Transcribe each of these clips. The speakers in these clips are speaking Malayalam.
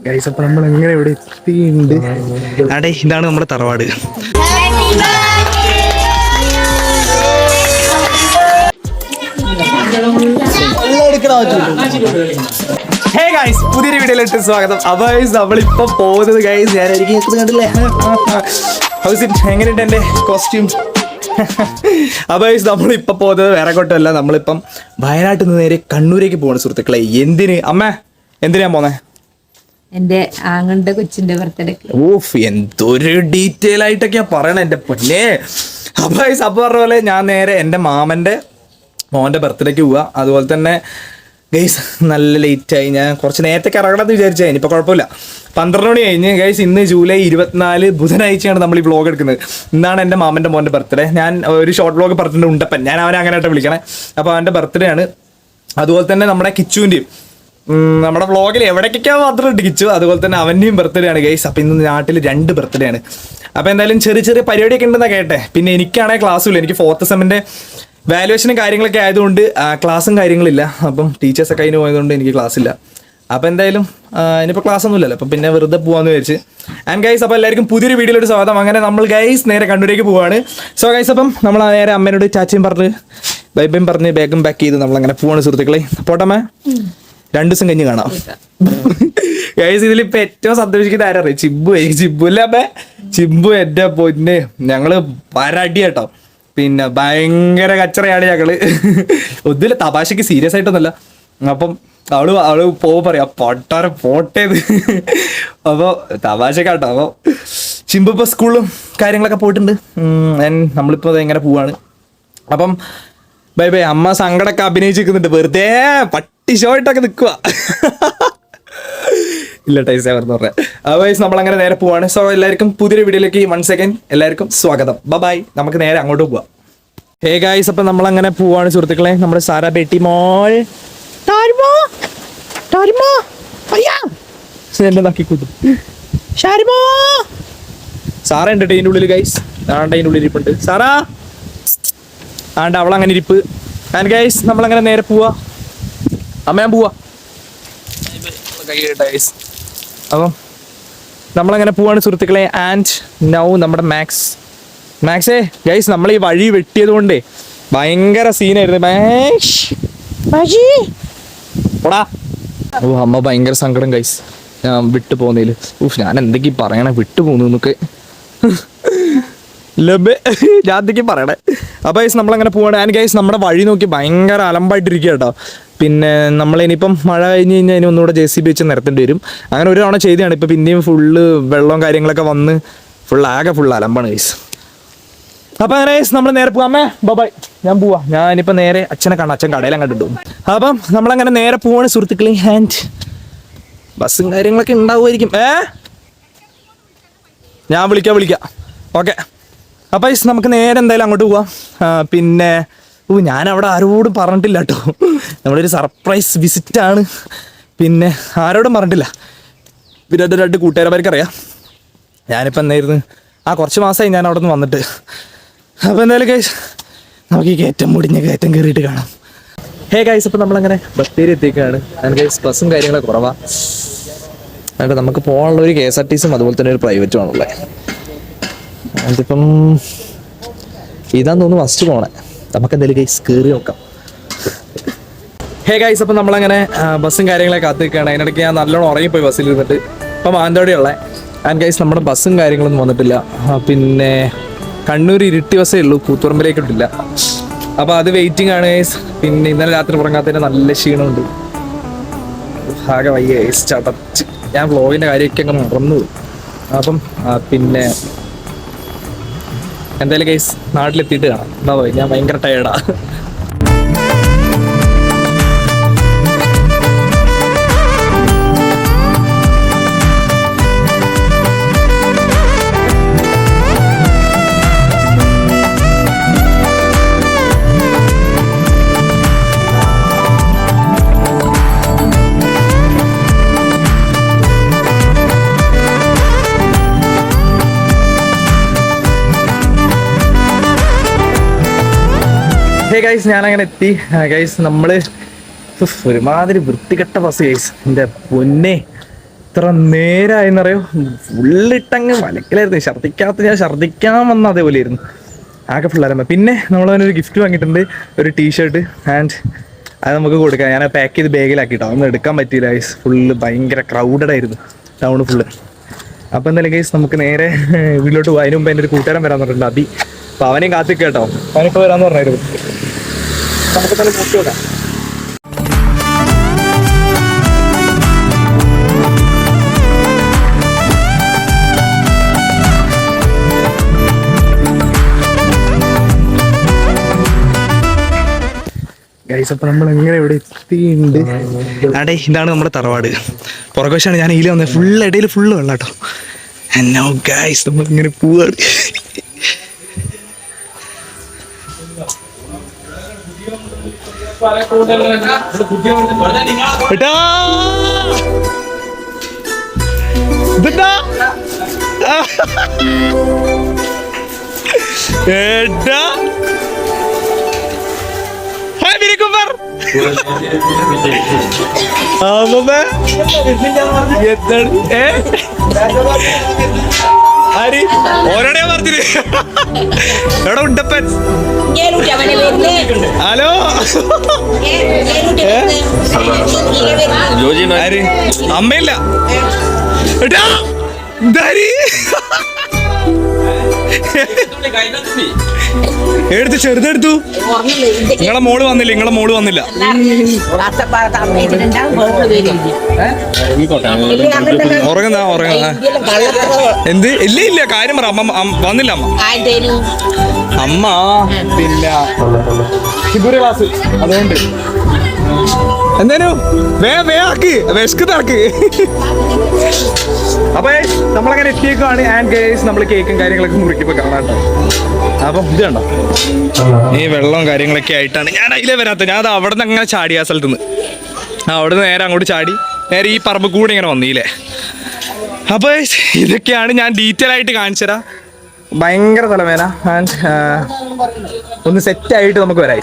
ഗൈസ് അപ്പൊ നമ്മൾ എങ്ങനെ ഇവിടെ എത്തിയിട്ടുണ്ട്. അടേ ഇതാണ് നമ്മുടെ തറവാട്. ഹേ ഗൈസ്, പുതിയൊരു വീഡിയോയിലോട്ട് സ്വാഗതം. അപ്പൊ ഗൈസ് നമ്മളിപ്പോ പോകുന്നത് ഗൈസ് ഞാനായിരിക്കും കണ്ടില്ലേ ഹൗസ് ഇറ്റ് എങ്ങനെയുണ്ട് എൻ്റെ കോസ്റ്റ്യൂം. അപ്പൊ ഗൈസ് നമ്മളിപ്പോ പോകുന്നത് വേറെ കൊട്ടല്ല, നമ്മളിപ്പം വയനാട്ടിൽ നിന്ന് നേരെ കണ്ണൂരേക്ക് പോകണം സുഹൃത്തുക്കളെ. എന്തിന് അമ്മ, എന്തിനാ പോന്നെ? എന്റെ ആങ്ങളുടെ കൊച്ചിന്റെ ബർത്ത്ഡേ. ഓഫ്, എന്തൊരു ഡീറ്റെയിൽ ആയിട്ടൊക്കെയാ പറയണേ എൻ്റെ പൊന്നേ. അപ്പൊ ഗൈസ് അപ്പൊ പറഞ്ഞ പോലെ ഞാൻ നേരെ എൻ്റെ മോൻ്റെ ബർത്ത്ഡേക്ക് പോവുക. അതുപോലെ തന്നെ ഗൈസ് നല്ല ലേറ്റായി, ഞാൻ കുറച്ച് നേരത്തെ ഇറങ്ങണമെന്ന് വിചാരിച്ചാൽ ഇനിയിപ്പോൾ കുഴപ്പമില്ല. 12 മണി കഴിഞ്ഞ് ഗൈസ്. ഇന്ന് ജൂലൈ 24 ബുധനാഴ്ചയാണ് നമ്മൾ ഈ വ്ളോഗ് എടുക്കുന്നത്. ഇന്നാണ് എൻ്റെ മോൻ്റെ ബർത്ത്ഡേ. ഞാൻ ഒരു ഷോർട്ട് വ്ളോഗ് പറഞ്ഞിട്ടുണ്ട്, ഉണ്ടപ്പൻ, ഞാൻ അവനെ അങ്ങനെയായിട്ട് വിളിക്കണേ. അപ്പോൾ അവൻ്റെ ബർത്ത്ഡേ ആണ്. അതുപോലെ തന്നെ നമ്മുടെ കിച്ചുവിൻ്റെയും നമ്മുടെ വ്ളോഗിൽ എവിടേക്കൊക്കെ മാത്രം കിച്ചു. അതുപോലെ തന്നെ അവൻ്റെയും ബർത്ത്ഡേ ആണ് ഗൈസ്. അപ്പോൾ ഇന്ന് നാട്ടിൽ 2 ബർത്ത്ഡേ ആണ്. അപ്പോൾ എന്തായാലും ചെറിയ ചെറിയ പരിപാടിയൊക്കെ ഉണ്ടെന്നാണ് കേട്ടെ. പിന്നെ എനിക്കാണെങ്കിൽ ക്ലാസ്സും ഇല്ല, എനിക്ക് 4th സെമ്മിൻ്റെ വാല്യുവേഷനും കാര്യങ്ങളൊക്കെ ആയതുകൊണ്ട് ക്ലാസ്സും കാര്യങ്ങളില്ല. അപ്പം ടീച്ചേഴ്സൊക്കെ അതിന് പോയതുകൊണ്ട് എനിക്ക് ക്ലാസ് ഇല്ല. അപ്പോൾ എന്തായാലും ഇനിയിപ്പോൾ ക്ലാസ് ഒന്നും ഇല്ലല്ലോ, അപ്പം പിന്നെ വെറുതെ പോകാമെന്ന് വിചാരിച്ച്. ആൻഡ് ഗൈസ് അപ്പോൾ എല്ലാവർക്കും പുതിയൊരു വീഡിയോയിലോട്ട് സ്വാഗതം. അങ്ങനെ നമ്മൾ ഗൈസ് നേരെ കണ്ണൂരേക്ക് പോവാണ്. സോ ഗൈസ് അപ്പം നമ്മൾ നേരെ അമ്മേനോട് ചാച്ചയും പറഞ്ഞ് ബൈബയും പറഞ്ഞ് ബാഗും പാക്ക് ചെയ്ത് നമ്മളങ്ങനെ പോവാണ് സുഹൃത്തുക്കളെ. പോട്ടമ്മ, 2 ദിവസം കഴിഞ്ഞ് കാണാം. ഗൈസ് ഇതിലിപ്പോൾ ഏറ്റവും സന്തോഷിക്കുന്ന ആരാ അറിയാം? ചിബു അല്ലേ അമ്മേ? ചിബു എൻ്റെ പൊന്ന്, ഞങ്ങള് പരടി കേട്ടോ. പിന്നെ ഭയങ്കര കച്ചറയാണ് ഞങ്ങള്. ഒന്നുമില്ല, തമാശക്ക് സീരിയസ് ആയിട്ടൊന്നുമല്ല. അപ്പം അവള് പറയാ പൊട്ടാര പോട്ടേത്. അപ്പോൾ തമാശക്കാട്ടോ. അപ്പോൾ ചിമ്പു ഇപ്പോൾ സ്കൂളിലും കാര്യങ്ങളൊക്കെ പോയിട്ടുണ്ട്. നമ്മളിപ്പോൾ എങ്ങനെ പോവാണ്. അപ്പം ബൈ. അമ്മ സങ്കടമൊക്കെ അഭിനയിച്ച് നിൽക്കുന്നുണ്ട്, വെറുതെ പട്ടി ഷോ ആയിട്ടൊക്കെ നിൽക്കുക. ഇല്ല ടൈസ് പറഞ്ഞ പറയാം. അതേഴ്സ് നമ്മളങ്ങനെ നേരെ പോവാണ്. സോ എല്ലാവർക്കും പുതിയൊരു വീഡിയോയിലേക്ക് 1 സെക്കൻഡ് എല്ലാവർക്കും സ്വാഗതം. ബൈ. നമുക്ക് നേരെ അങ്ങോട്ട് പോവാം. ഹേ ഗായ്സ്, അപ്പം നമ്മളങ്ങനെ പോവാണ് സുഹൃത്തുക്കളെ. നമ്മുടെ സാര ബേട്ടി മോൾ സാറ ഉണ്ട് അതിൻ്റെ ഉള്ളിൽ ഗൈസ്. ആണ്ട് അതിൻ്റെ ഉള്ളിൽ ഇരിപ്പുണ്ട് സാറാ. ആണ്ട് അവളങ്ങനെ ഇരിപ്പ്. ആൻഡ് ഗൈസ് നമ്മളങ്ങനെ നേരെ പോവാ. അമ്മയാൻ പോവാ. അപ്പം നമ്മളങ്ങനെ പോവാണ് സുഹൃത്തുക്കളെ. ആൻഡ് നൗ നമ്മുടെ മാക്സേ ഗൈസ് നമ്മൾ ഈ വഴി വെട്ടിയത് കൊണ്ടേ ഭയങ്കര സീനായിരുന്നു. ഓ അമ്മ ഭയങ്കര സങ്കടം ഗൈസ്, ഞാൻ വിട്ടു പോകുന്നതിൽ. ഞാൻ എന്തൊക്കെയാ പറയണേ, വിട്ടു പോകുന്നു എന്നൊക്കെ ഞാൻ എന്തൊക്കെയാ പറയണേ. അപ്പോൾ ഗൈസ് നമ്മളങ്ങനെ പോവാണ്. ആൻഡ് ഗൈസ് നമ്മുടെ വഴി നോക്കി ഭയങ്കര അലമ്പായിട്ടിരിക്കുക കേട്ടോ. പിന്നെ നമ്മളിനിയിപ്പം മഴ കഴിഞ്ഞ് കഴിഞ്ഞാൽ ഇനി ഒന്നുകൂടെ JCB വെച്ച് നിരത്തേണ്ടി വരും. അങ്ങനെ ഒരു തവണ ചെയ്തതാണ്. ഇപ്പം പിന്നെയും ഫുള്ള് വെള്ളവും കാര്യങ്ങളൊക്കെ വന്ന് ഫുൾ അലമ്പാണ് ഗൈസ്. അപ്പം അങ്ങനെ ഗൈസ് നമ്മൾ നേരെ പോവാം. അമ്മേ ബൈ, ഞാൻ പോവാ. ഞാനിപ്പോൾ നേരെ അച്ഛനെ കാണാം, അച്ഛൻ കടയിലും കണ്ടിട്ടു. അപ്പം നമ്മളങ്ങനെ നേരെ പോവാണ് സുഹൃത്തുക്കളെ. ആൻഡ് ബസ്സും കാര്യങ്ങളൊക്കെ ഉണ്ടാവുമായിരിക്കും. ഞാൻ വിളിക്കാം. ഓക്കെ. അപ്പം ഗൈസ് നമുക്ക് നേരെ എന്തായാലും അങ്ങോട്ട് പോവാം. പിന്നെ ഞാൻ അവിടെ ആരോടും പറഞ്ഞിട്ടില്ല കേട്ടോ, നമ്മളൊരു സർപ്രൈസ് വിസിറ്റാണ്. പിന്നെ ആരോടും പറഞ്ഞിട്ടില്ല. പിന്നെ എൻ്റെ 2 കൂട്ടുകാരന്മാർക്ക് അറിയാം. ഞാനിപ്പോൾ എന്തായിരുന്നു കുറച്ച് മാസമായി ഞാൻ അവിടെ നിന്ന് വന്നിട്ട്. അപ്പോൾ എന്തായാലും ഗൈസ് നമുക്ക് ഈ കയറ്റം കയറിയിട്ട് കാണാം. ഹേ ഗൈസ്, അപ്പോൾ നമ്മളങ്ങനെ ബത്തേരി എത്തിക്കുകയാണ്. ഞാൻ ഗൈസ് ബസ്സും കാര്യങ്ങളൊക്കെ കുറവാണ്. എന്നിട്ട് നമുക്ക് പോകാനുള്ള ഒരു KSRTCയും അതുപോലെ തന്നെ ഒരു പ്രൈവറ്റും ആണുള്ളത്. അതിപ്പം ഇതാന്ന് തോന്നുന്നു ഫസ്റ്റ് പോണേ. നമുക്ക് എന്തായാലും ഗൈസ് കയറി നോക്കാം. ഹേ ഗൈസ്, അപ്പം നമ്മളങ്ങനെ ബസ്സും കാര്യങ്ങളൊക്കെ കാത്തു നിൽക്കുകയാണ്. അതിനിടയ്ക്ക് ഞാൻ നല്ലോണം ഉറങ്ങിപ്പോയി ബസ്സിൽ ഇരുന്നിട്ട്. ഇപ്പം മാനന്തവാടിയുള്ള. ആൻഡ് ഗൈസ് നമ്മുടെ ബസ്സും കാര്യങ്ങളൊന്നും വന്നിട്ടില്ല. പിന്നെ കണ്ണൂർ ഇരിട്ടി ബസ്സേ ഉള്ളൂ, കൂത്തുപറമ്പിലേക്ക് ഇട്ടില്ല. അപ്പോൾ അത് വെയിറ്റിംഗ് ആണ് ഗൈസ്. പിന്നെ ഇന്നലെ രാത്രി ഉറങ്ങാത്തതിന് നല്ല ക്ഷീണമുണ്ട്, ആകെ വയ്യ ഗൈസ്, ചടച്ച്. ഞാൻ വ്ളോഗിൻ്റെ കാര്യമൊക്കെ അങ്ങ് മറന്നു. അപ്പം പിന്നെ എന്തായാലും ഗൈസ് നാട്ടിലെത്തിയിട്ട് കാണാം. എന്നാ പോയി, ഞാൻ ഭയങ്കര ടയേർഡാ. ഗൈസ് ഞാനങ്ങനെ എത്തി ഗൈസ്. നമ്മള് ഒരുമാതിരി വൃത്തികെട്ട ബസ് ഗൈസ്, എൻ്റെ പൊന്നെ. എത്ര നേരമായെന്നറിയോ, ഫുള്ളിട്ടങ്ങ് വലക്കിലായിരുന്നു. ഞാൻ ഛർദ്ദിക്കാൻ വന്ന അതേപോലെ ആയിരുന്നു, ആകെ ഫുള്ളാരമ്മ. പിന്നെ നമ്മളതിനൊരു ഗിഫ്റ്റ് വാങ്ങിയിട്ടുണ്ട്, ഒരു ടീഷർട്ട്. ആൻഡ് അത് നമുക്ക് കൊടുക്കാം. ഞാൻ പാക്ക് ചെയ്ത് ബാഗിലാക്കിട്ടോ, ഒന്നും എടുക്കാൻ പറ്റിയില്ല ഗൈസ്, ഫുള്ള് ഭയങ്കര ക്രൗഡഡ് ആയിരുന്നു ടൗണ് ഫുള്ള്. അപ്പോൾ എന്തായാലും ഗൈസ് നമുക്ക് നേരെ വീട്ടിലോട്ട് പോകാം. അതിന് മുമ്പ് എൻ്റെ ഒരു കൂട്ടുകാരൻ വരാൻ പറഞ്ഞിട്ടുണ്ട്, അബി. അപ്പോൾ അവനെയും കാത്തിക്ക് കേട്ടോ, അവനിപ്പോൾ വരാമെന്ന് പറഞ്ഞായിരുന്നു. നമുക്ക് തന്നെ നോക്കി നോക്കാം. ഗൈസ് അപ്പോൾ നമ്മൾ എങ്ങനെ ഇവിടെ എത്തിയിട്ടുണ്ട്. അടേ ഇതാണ് നമ്മുടെ തറവാട്. പുറകുവശമാണ് ഞാൻ ഇതിൽ വന്നത്. ഫുള്ള് ഇടയിൽ ഫുള്ള് വെള്ളം കേട്ടോ. എന്നോ ഗൈസ് നമ്മൾ ഇങ്ങനെ പോവാണ്. ഏട്ടാ ഓരോടെ പറഞ്ഞില്ലേ എവിടെ ഉണ്ടപ്പൻ? ഹലോ അമ്മയില്ല എടുത്തു, ചെറുതെടുത്തു. നിങ്ങളെ മോള് വന്നില്ല. ഉറങ്ങുന്ന എന്ത്? ഇല്ല കാര്യം പറ. അമ്മ വന്നില്ല. അമ്മ പിന്നെ ക്ലാസ്, അതുകൊണ്ട് എന്തേലും വേക്ക് വിശക്കുന്നാക്ക്. അപ്പൊ നമ്മളങ്ങനെ എത്തിയേക്കാണ്. ആൻഡ് ഗൈസ് നമ്മൾ കേക്കും കാര്യങ്ങളൊക്കെ മുറിക്കുമ്പോ കാണാട്ടോ. അപ്പം ഇത് കണ്ടോ, ഈ വെള്ളവും കാര്യങ്ങളൊക്കെ ആയിട്ടാണ് ഞാൻ അതിലേ വരാത്തത്. ഞാൻ അത് അവിടെ നിന്ന് അങ്ങനെ ചാടി, ആ സ്ഥലത്ത് നിന്ന് അവിടെ നിന്ന് നേരെ അങ്ങോട്ട് ചാടി നേരെ ഈ പറമ്പ് കൂടെ ഇങ്ങനെ വന്നില്ലേ. അപ്പോൾ ഇതൊക്കെയാണ് ഞാൻ ഡീറ്റെയിൽ ആയിട്ട് കാണിച്ചു തരാം. ഭയങ്കര തലവേന. ആൻഡ് ഒന്ന് സെറ്റായിട്ട് നമുക്ക് വരാം.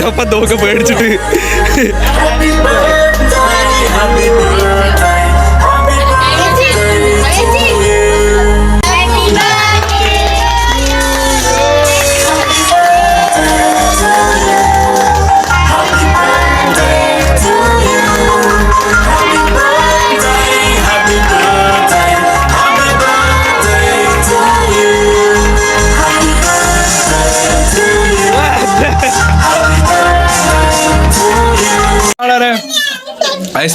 അപ്പൊ നോക്ക പേടിച്ചിട്ട്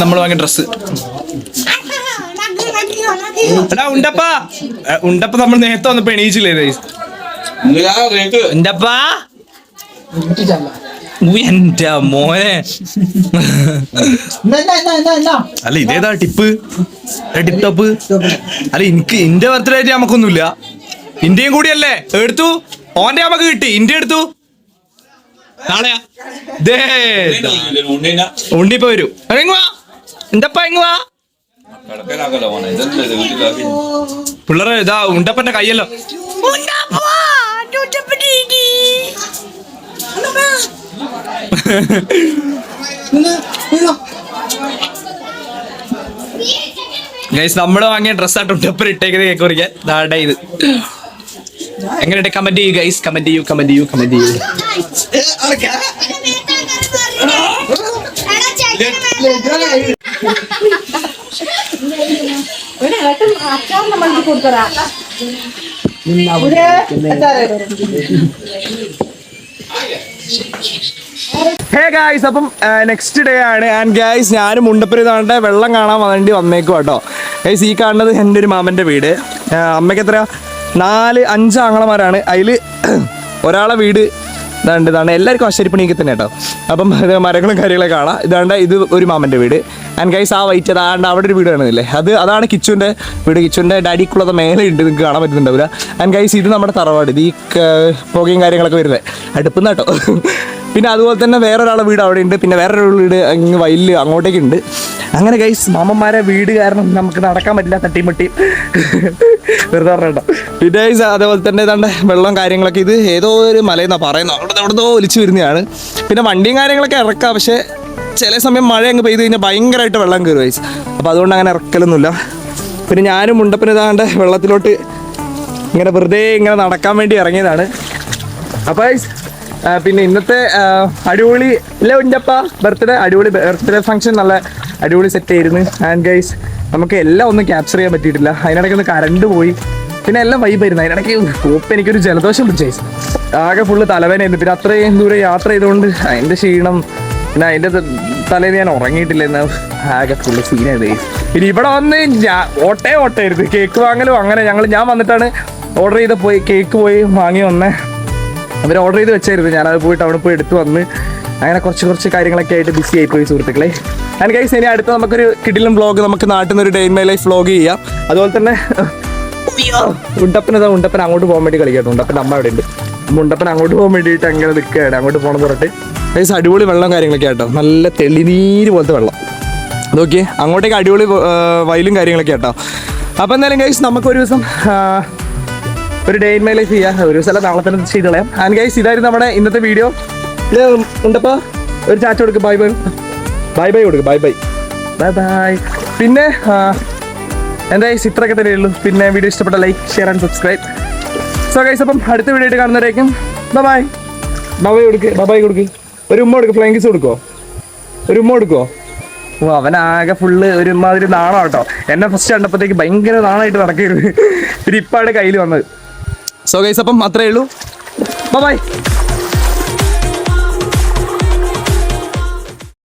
നമ്മൾ വാങ്ങിയ ഡ്രസ്. എടാ ഉണ്ടപ്പ നമ്മൾ നേരത്തെ വന്നപ്പോ എണീച്ചില്ലേ ഉണ്ടപ്പാ? എന്റെ മോനെ, അല്ല ഇതേതാ ടിപ്പ് ടോപ്പ്? അല്ല എനിക്ക് ഇന്റെ ബർത്ത്ഡേ ആയിട്ട് നമുക്കൊന്നുമില്ല. ഇന്ത്യയും കൂടിയല്ലേ എടുത്തു. ഓന്റെ നമുക്ക് കിട്ടി, ഇന്ത്യ എടുത്തു. നാളെയാ ഉണ്ണിപ്പോ വരും. എന്തപ്പാ ഇങ്ങുവാ പിള്ളേരെ ഇതാ ഉണ്ടപ്പന്റെ കയ്യല്ലോ. ഗൈസ് നമ്മള് വാങ്ങിയ ഡ്രസ്സായിട്ട് ഉണ്ടപ്പൻ ഇട്ടേക്കുന്നത് കേക്ക് കുറിക്കാൻ. ദാണ്ട ഇത് എങ്ങനെ കമന്റ് ചെയ്യൂ ഗൈസ്, കമന്റ് ചെയ്യൂ. ഹേ ഗായ്സ്, അപ്പം നെക്സ്റ്റ് ഡേ ആണ്. ആൻഡ് ഗായ്സ് ഞാനും മുണ്ടപ്പുര താണ്ടെ വെള്ളം കാണാൻ വേണ്ടി വന്നേക്കും കേട്ടോ. ഗൈസ് ഈ കാണുന്നത് എൻ്റെ ഒരു മാമൻ്റെ വീട്. അമ്മയ്ക്ക് എത്ര 4-5 ആങ്ങളമാരാണ്. അതിൽ ഒരാളെ വീട് ഇതാണ്. എല്ലാവർക്കും അശ്ശരിപ്പണിയൊക്കെ തന്നെ കേട്ടോ. അപ്പം മരങ്ങളും കാര്യങ്ങളൊക്കെ കാണാം. ഇത് ഒരു മാമൻ്റെ വീട്. ആൻഡ് ഗൈസ് ആ വൈറ്റ് അതാണ്ട് അവിടെ ഒരു വീട് കാണുന്നില്ലേ, അതാണ് കിച്ചുവിൻ്റെ വീട്. കിച്ചുവിൻ്റെ ഡാഡിക്കുള്ളത് മേലെ ഉണ്ട്, നിങ്ങൾക്ക് കാണാൻ പറ്റുന്നുണ്ടാവില്ല. ആൻഡ് ഗൈസ് ഇത് നമ്മുടെ തറവാട്. ഇത് ഈ പുകയും കാര്യങ്ങളൊക്കെ വരുന്നത് അടുപ്പുന്ന കേട്ടോ. പിന്നെ അതുപോലെ തന്നെ വേറൊരാളെ വീട് അവിടെ ഉണ്ട്. പിന്നെ വേറൊരു വീട് ഇങ്ങ് വയലിൽ അങ്ങോട്ടേക്ക് ഉണ്ട്. അങ്ങനെ ഗൈസ് മാമന്മാരെ വീട് കാരണം നമുക്ക് നടക്കാൻ പറ്റില്ല, തട്ടിമുട്ടി വെറുതെ പറഞ്ഞോ. പിന്നെ ഗൈസ് അതേപോലെ തന്നെ ഏതാണ്ട് വെള്ളം കാര്യങ്ങളൊക്കെ ഇത് ഏതോ ഒരു മലയെന്നാണ് പറയുന്നത്, അവിടുത്തെ ഒലിച്ചു വരുന്നതാണ്. പിന്നെ വണ്ടിയും കാര്യങ്ങളൊക്കെ ഇറക്കാം, പക്ഷേ ചില സമയം മഴ അങ്ങ് പെയ്ത് കഴിഞ്ഞാൽ ഭയങ്കരമായിട്ട് വെള്ളം കയറും ഗൈസ്. അപ്പോൾ അതുകൊണ്ട് അങ്ങനെ ഇറക്കലൊന്നുമില്ല. പിന്നെ ഞാനും മുണ്ടപ്പന് ഇതാണ്ട് വെള്ളത്തിലോട്ട് ഇങ്ങനെ വെറുതെ ഇങ്ങനെ നടക്കാൻ വേണ്ടി ഇറങ്ങിയതാണ്. അപ്പോൾ ഗൈസ് പിന്നെ ഇന്നത്തെ അടിപൊളി ഇല്ല ഉണ്ടപ്പ ബർത്ത്ഡേ, അടിപൊളി ബർത്ത്ഡേ ഫംഗ്ഷൻ നല്ല അടിപൊളി സെറ്റ് ആയിരുന്നു. ആൻഡ് ഗൈസ് നമുക്ക് എല്ലാം ഒന്നും ക്യാപ്ചർ ചെയ്യാൻ പറ്റിയിട്ടില്ല, അതിനിടയ്ക്ക് ഒന്ന് കറണ്ട് പോയി, പിന്നെ എല്ലാം വൈബായിരുന്നു. അതിനിടയ്ക്ക് കോപ്പ് എനിക്കൊരു ജലദോഷം പിടിച്ചു ഗൈസ്, ആകെ ഫുള്ള് തലവേദനയായിരുന്നു. പിന്നെ അത്രയും ദൂരം യാത്ര ചെയ്തുകൊണ്ട് അതിൻ്റെ ക്ഷീണം, പിന്നെ അതിൻ്റെ തലേന്ന് ഞാൻ ഉറങ്ങിയിട്ടില്ല, എന്ന് ആകെ ഫുള്ള് സീനായത് ഗൈസ്. പിന്നെ ഇവിടെ വന്ന് ഓട്ടമായിരുന്നു, കേക്ക് വാങ്ങലും അങ്ങനെ ഞാൻ വന്നിട്ടാണ് ഓർഡർ ചെയ്ത് പോയി കേക്ക് പോയി വാങ്ങി വന്നേ. അവർ ഓർഡർ ചെയ്ത് വെച്ചായിരുന്നു, ഞാനത് പോയിട്ട് അവിടെ പോയി എടുത്ത് വന്ന് അങ്ങനെ കുറച്ച് കാര്യങ്ങളൊക്കെ ആയിട്ട് ബിസി ആയിപ്പോയി സുഹൃത്തുക്കളെ. ആൻഡ് ഗൈസ് ഇനി അടുത്ത നമുക്കൊരു കിടിലൻ വ്ളോഗ് നമുക്ക് നാട്ടിൽ നിന്ന് ഒരു day in my life vlog ചെയ്യാം. അതുപോലെ തന്നെ ഉണ്ടപ്പൻ അങ്ങോട്ട് പോകാൻ വേണ്ടി കളിക്കട്ടെ, ഉണ്ടപ്പൻ്റെ അമ്മ അവിടെ ഉണ്ട്. ഉണ്ടപ്പൻ അങ്ങോട്ട് പോകാൻ വേണ്ടിയിട്ട് അങ്ങനെ നിൽക്കുകയാണ്, അങ്ങോട്ട് പോകണമെന്ന് പറഞ്ഞിട്ട്. ഗൈസ് അടിപൊളി വെള്ളം കാര്യങ്ങളൊക്കെ ആട്ടോ, നല്ല തെളിനീര് പോലത്തെ വെള്ളം നോക്കിയേ, അങ്ങോട്ടേക്ക് അടിപൊളി വയലും കാര്യങ്ങളൊക്കെ ആട്ടോ. അപ്പോൾ എന്തായാലും ഗൈസ് നമുക്കൊരു ദിവസം ഒരു ഡേ ഇൻ മൈ ലൈഫ് ചെയ്യാം, ഒരു ദിവസം നാളെ തന്നെ ചെയ്ത് കളയാം. ആൻഡ് ഗൈസ് ഇതായിരുന്നു നമ്മുടെ ഇന്നത്തെ വീഡിയോ. ഉണ്ടപ്പാ ഒരു ചാറ്റ് കൊടുക്ക്, ബൈ കൊടുക്ക്, ബൈ. പിന്നെ എന്താ ഗൈസ് ഇത്രയൊക്കെ തന്നെ ഉള്ളൂ. പിന്നെ വീഡിയോ ഇഷ്ടപ്പെട്ട like, share and subscribe. So guys അപ്പം അടുത്ത വീഡിയോ ആയിട്ട് കാണുന്നവരേക്കും ബൈ കൊടുക്ക്. ഒരു ഉമ്മ കൊടുക്ക്, ഫ്ലൈങ് കിസ് കൊടുക്കുമോ? ഒരു ഉമ്മ കൊടുക്കുമോ? ഓ അവനാകെ ഫുള്ള് ഒരുമാതിരി നാണം കേട്ടോ, എന്നെ ഫസ്റ്റ് കണ്ടപ്പോഴത്തേക്ക് ഭയങ്കര നാണമായിട്ട് നടക്കരുത്, പിന്നെ ഇപ്പാണ് കയ്യിൽ വന്നത്. സോ ഗൈസ് അപ്പം അത്രയേ ഉള്ളൂ, ബൈ.